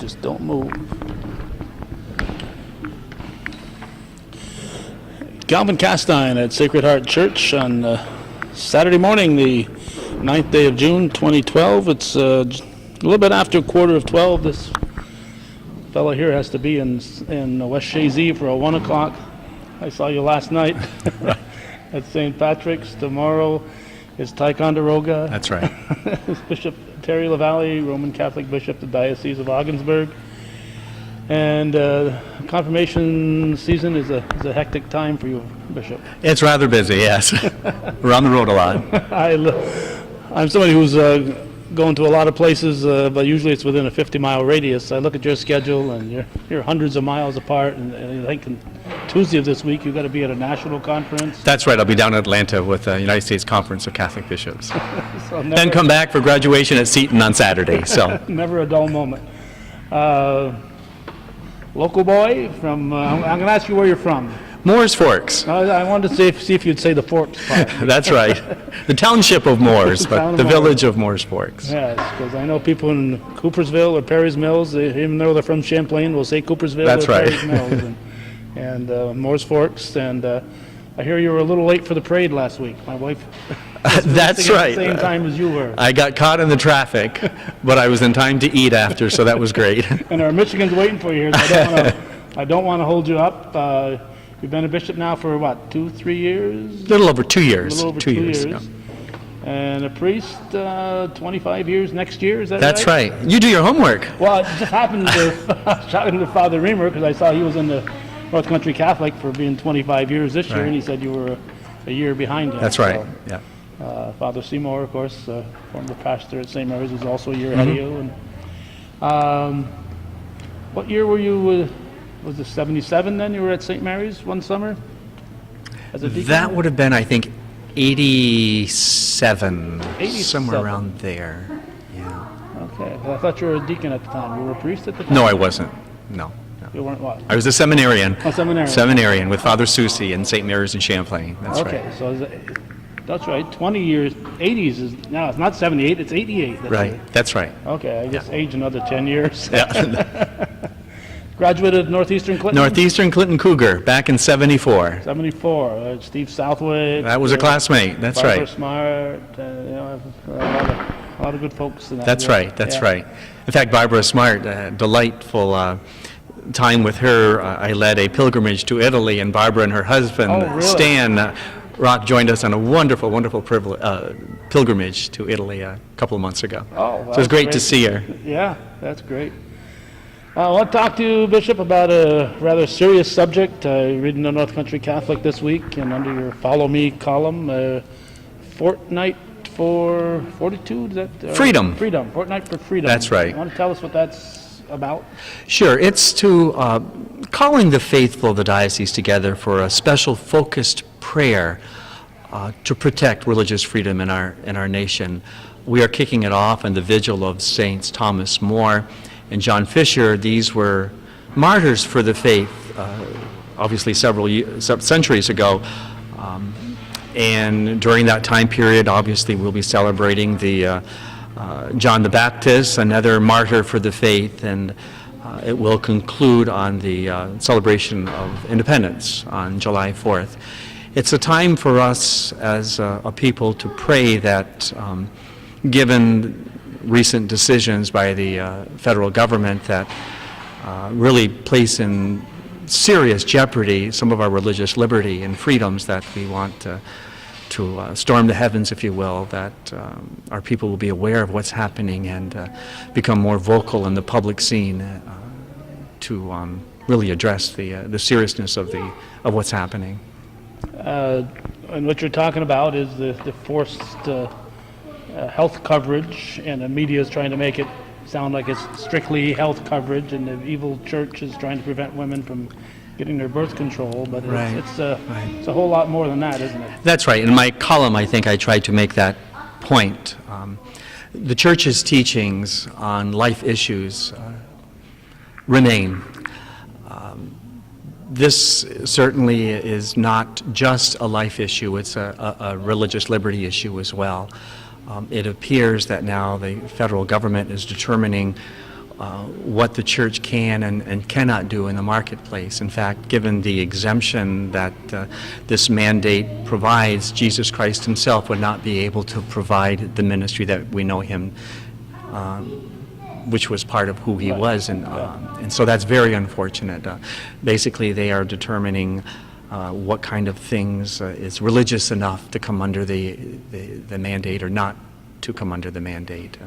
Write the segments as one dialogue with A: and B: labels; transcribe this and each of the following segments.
A: just don't move. Calvin Castine at Sacred Heart Church on Saturday morning, the 9th day of June, 2012. It's a little bit after 11:45. This fellow here has to be in West Shazy for a 1 o'clock. I saw you last night at St. Patrick's. Tomorrow is Ticonderoga.
B: That's right.
A: Bishop Terry LaValley, Roman Catholic Bishop, the Diocese of Ogdensburg. And confirmation season is a hectic time for you, Bishop.
B: It's rather busy, yes. We're on the road a lot.
A: I'm somebody who's going to a lot of places, but usually it's within a 50-mile radius. I look at your schedule, and you're hundreds of miles apart, and I think Tuesday of this week you've got to be at a national conference.
B: That's right. I'll be down in Atlanta with the United States Conference of Catholic Bishops.
A: So
B: Then come back for graduation at Seton on Saturday. So
A: never a dull moment. Local boy from, I'm going to ask you where you're from.
B: Moores Forks.
A: I wanted to see if you'd say the Forks part.
B: That's right. The township of Moores, but the village of Moores Forks.
A: Yes, because I know people in Coopersville or Perry's Mills, even though they're from Champlain, will say Coopersville
B: That's
A: or
B: right.
A: Perry's Mills. And Moores Forks. And I hear you were a little late for the parade last week. My wife was
B: That's
A: visiting
B: right.
A: at the same time as you were.
B: I got caught in the traffic, but I was in time to eat after, so that was great.
A: And our Michigan's waiting for you here, so I don't want to hold you up. You've been a bishop now for what, 2-3 years?
B: A little over 2 years.
A: A little over 2 years. Yeah. And a priest, 25 years next year, is that
B: That's
A: right?
B: right. You do your homework.
A: Well, it just happened to, I was talking to Father Reamer, because I saw he was in the North Country Catholic for being 25 years this year,
B: Right.
A: and he said you were a year behind him.
B: That's right.
A: So,
B: Yeah.
A: Father Seymour, of course, former pastor at St. Mary's, was also a year ahead of you. And, what year were you, was it 77 then? You were at St. Mary's one summer? As a deacon?
B: That would have been, I think, 87,
A: 87.
B: somewhere around there. Yeah.
A: Okay. Well, I thought you were a deacon at the time. You were a priest at the time?
B: No, I wasn't. No.
A: You weren't what?
B: I was a seminarian.
A: Oh, seminarian.
B: Seminarian with Father Susi in St. Mary's in Champlain. That's
A: Okay,
B: right.
A: so that's right. 20 years, 80s is, no, it's not 78, it's 88.
B: Right. That's right.
A: Okay, I guess age another 10 years.
B: Yeah.
A: Graduated Northeastern Clinton?
B: Northeastern Clinton Cougar back in 74.
A: 74. Steve Southwick.
B: That was a classmate. That's
A: Barbara
B: right.
A: Smart. A lot of good folks in that.
B: That's
A: group.
B: right. That's
A: Yeah.
B: right. In fact, Barbara Smart, delightful time with her. I led a pilgrimage to Italy, and Barbara and her husband,
A: Oh, really?
B: Stan Rock, joined us on a wonderful, wonderful pilgrimage to Italy a couple of months ago.
A: Oh,
B: So it was great to see her.
A: Yeah, that's great. I want to talk to you, Bishop, about a rather serious subject. Reading the North Country Catholic this week, and under your Follow Me column, Fortnight for 42, is that?
B: Freedom.
A: Freedom, Fortnight for Freedom.
B: That's right.
A: You want to tell us what that's about?
B: Sure. It's to calling the faithful of the diocese together for a special focused prayer to protect religious freedom in our nation. We are kicking it off in the vigil of Saints Thomas More and John Fisher. These were martyrs for the faith, obviously several centuries ago. And during that time period, obviously, we'll be celebrating the John the Baptist, another martyr for the faith, and it will conclude on the celebration of independence on July 4th. It's a time for us as a people to pray that, given recent decisions by the federal government that really place in serious jeopardy some of our religious liberty and freedoms, that we want to storm the heavens, if you will, that our people will be aware of what's happening and become more vocal in the public scene to really address the seriousness of what's happening.
A: And what you're talking about is the forced health coverage, and the media is trying to make it sound like it's strictly health coverage, and the evil church is trying to prevent women from getting their birth control, but
B: Right.
A: it's a whole lot more than that, isn't it?
B: That's right. In my column, I think I tried to make that point. The Church's teachings on life issues remain. This certainly is not just a life issue, it's a religious liberty issue as well. It appears that now the federal government is determining what the church can and cannot do in the marketplace. In fact, given the exemption that this mandate provides, Jesus Christ himself would not be able to provide the ministry that we know him, which was part of who he was. And so that's very unfortunate. Basically, they are determining what kind of things is religious enough to come under the mandate or not to come under the mandate.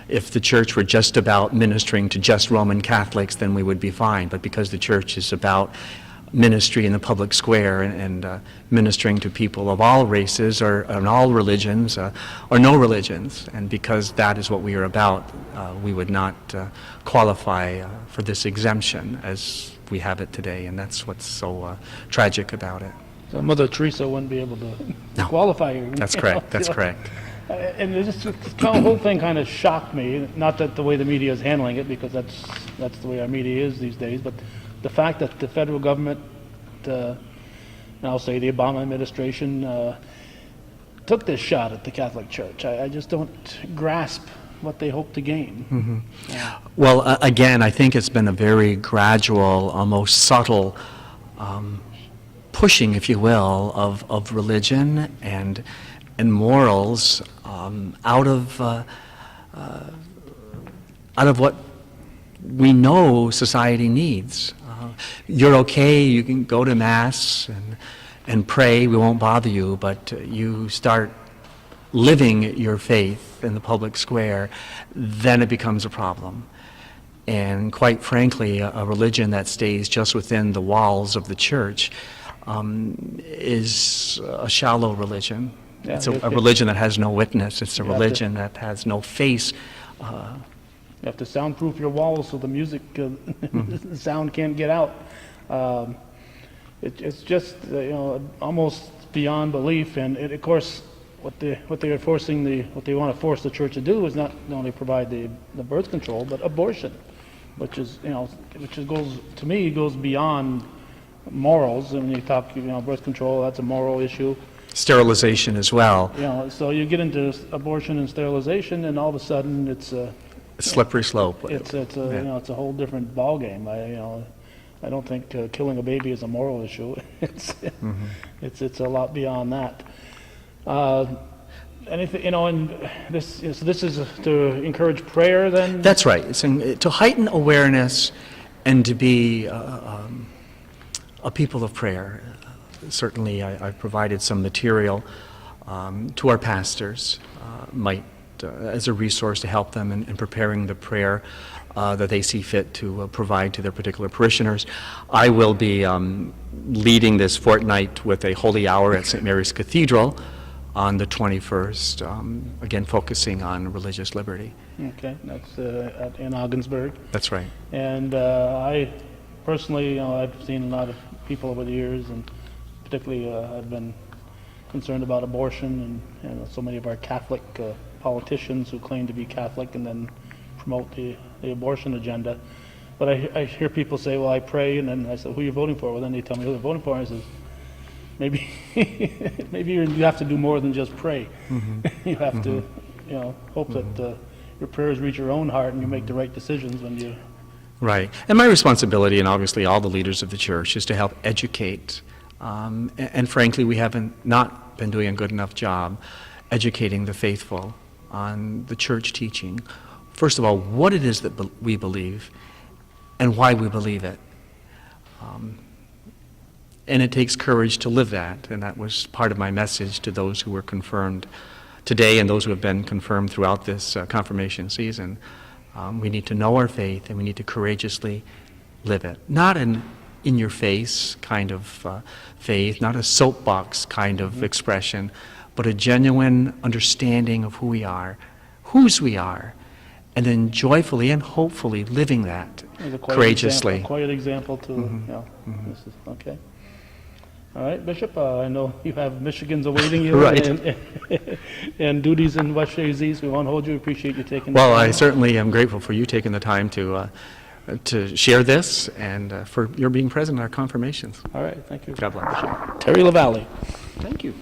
B: If the church were just about ministering to just Roman Catholics, then we would be fine. But because the church is about ministry in the public square and ministering to people of all races or in all religions or no religions, and because that is what we are about, we would not qualify for this exemption as we have it today, and that's what's so tragic about it.
A: So Mother Teresa wouldn't be able to qualify you.
B: That's correct. That's correct.
A: And the whole thing kind of shocked me. Not that the way the media is handling it, because that's the way our media is these days, but the fact that the federal government, and I'll say the Obama administration, took this shot at the Catholic Church. I just don't grasp what they hope to gain.
B: Mm-hmm. Yeah. Well, again, I think it's been a very gradual, almost subtle pushing, if you will, of religion and morals out of what we know society needs. You're okay, you can go to Mass and pray, we won't bother you, but you start living your faith in the public square, then it becomes a problem. And quite frankly, a religion that stays just within the walls of the church is a shallow religion. Yeah, it's a religion that has no witness. It's a religion that has no face.
A: You have to soundproof your walls so the music, the sound can't get out. It's just almost beyond belief. And of course, what they want to force the church to do is not only provide the birth control, but abortion, which goes beyond morals. And when you talk birth control, that's a moral issue.
B: Sterilization as well.
A: So you get into abortion and sterilization, and all of a sudden it's a
B: slippery slope.
A: It's a whole different ballgame. I don't think killing a baby is a moral issue. It's a lot beyond that. Anything and this is to encourage prayer. Then
B: that's right. It's to heighten awareness and to be a people of prayer. Certainly, I've provided some material to our pastors, as a resource to help them in preparing the prayer that they see fit to provide to their particular parishioners. I will be leading this fortnight with a holy hour at St. Mary's Cathedral on the 21st, again focusing on religious liberty.
A: Okay, that's in Ogdensburg.
B: That's right.
A: And I personally, I've seen a lot of people over the years, and particularly I've been concerned about abortion and so many of our Catholic politicians who claim to be Catholic and then promote the abortion agenda. But I hear people say, well, I pray, and then I say, who are you voting for? Well, then they tell me who they're voting for, and I says, maybe you have to do more than just pray. You have to hope that your prayers reach your own heart and you make the right decisions when you...
B: Right. And my responsibility, and obviously all the leaders of the church, is to help educate. And frankly, we haven't not been doing a good enough job educating the faithful on the church teaching. First of all, what it is that we believe and why we believe it. And it takes courage to live that, and that was part of my message to those who were confirmed today and those who have been confirmed throughout this confirmation season. We need to know our faith, and we need to courageously live it. Not an in-your-face kind of faith, not a soapbox kind of expression, but a genuine understanding of who we are, whose we are, and then joyfully and hopefully living that courageously.
A: A quiet example to, this is, okay. All right, Bishop, I know you have Michigans awaiting you
B: right.
A: and duties in West Shazy, so we won't hold you. Appreciate you taking the
B: time. Well,
A: I
B: certainly am grateful for you taking the time to share this and for your being present in our confirmations.
A: All right, thank you.
B: God bless.
A: Terry LaValley.
C: Thank you.